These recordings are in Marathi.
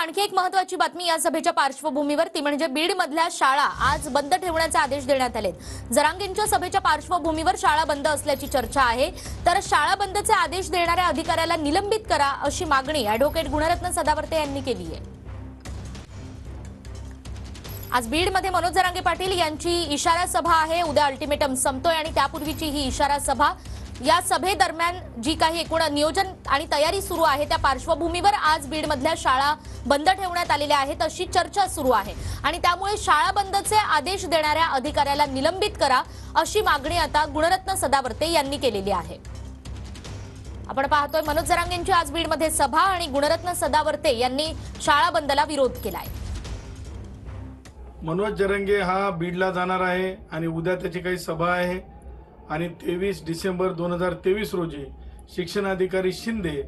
आणखी एक महत्त्वाची बातमी या सभेच्या पार्श्वभूमीवर, ती म्हणजे बीड मधल्या शाळा आज बंद ठेवण्याचे आदेश देण्यात आले। जरांगेंच्या सभेच्या पार्श्वभूमीवर शाळा बंद असल्याची चर्चा आहे। तर शाळा बंदचे आदेश देणाऱ्या अधिकाऱ्याला निलंबित करा अशी मागणी ॲडव्होकेट गुणरत्न सदावर्ते यांनी केली आहे। आज बीड मध्ये मनोज जरांगे पाटील यांची इशारा सभा आहे। उद्या अल्टिमेटम संपतोय आणि त्यापूर्वीची ही इशारा सभा, या सभेदरम्यान जी काही एकूण नियोजन आणि तयारी सुरू आहे त्या पार्श्वभूमीवर आज बीड मधल्या शाळा बंद ठेवण्यात आलेल्या आहेत अशी चर्चा सुरू आहे आणि त्यामुळे शाळा बंदचे आदेश देणाऱ्या अधिकाऱ्याला निलंबित करा अशी मागणी आता गुणरत्न सदावर्ते यांनी केलेली आहे। आपण पाहतोय मनोज जरांगेंची आज बीड मध्ये सभा आणि गुणरत्न सदावर्ते यांनी शाळा बंदला विरोध केलाय। मनोज जरांगे हा बीडला जाणार आहे आणि उद्या त्याची काही सभा आहे आणि 23 डिसेंबर 2023 रोजी शिक्षणाधिकारी शिंदे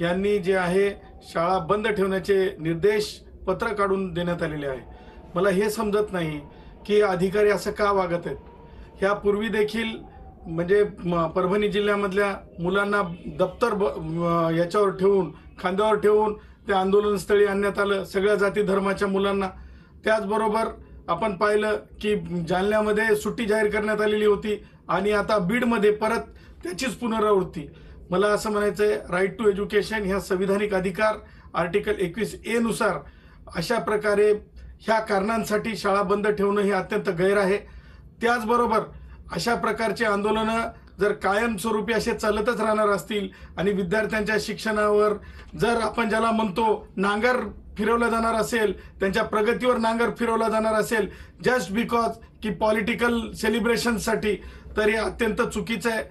यांनी जे आहे शाळा बंद ठेवण्याचे निर्देश पत्र काढून देण्यात आलेले आहे। मला हे समजत नाही की अधिकारी असं का वागत आहेत। ह्यापूर्वी देखील म्हणजे परभणी जिल्ह्यामधल्या मुलांना दप्तर याच्यावर ठेवून खांद्यावर ठेवून ते आंदोलनस्थळी आणण्यात आलं, सगळ्या जाती धर्माच्या मुलांना। त्याचबरोबर आपण पाहिलं की जालन्यामध्ये सुट्टी जाहीर करण्यात आलेली होती आणि आता बीडमध्ये परत त्याचीच पुनरावृत्ती। मला असं म्हणायचंय, राईट टू एज्युकेशन ह्या संविधानिक अधिकार आर्टिकल 21A नुसार अशा प्रकारे ह्या कारणांसाठी शाळा बंद ठेवणं हे अत्यंत गैर आहे। त्याचबरोबर अशा प्रकारचे आंदोलनं जर कायमस्वरूपी असे चालतच राहणार असतील आणि विद्यार्थ्यांच्या शिक्षणावर जर आपण ज्याला म्हणतो नांगर फिरवला जाणार असेल, त्यांच्या प्रगतीवर नांगर फिरवला जाणार असेल जस्ट बिकॉज की पॉलिटिकल सेलिब्रेशनसाठी, तर हे अत्यंत चुकीचं आहे।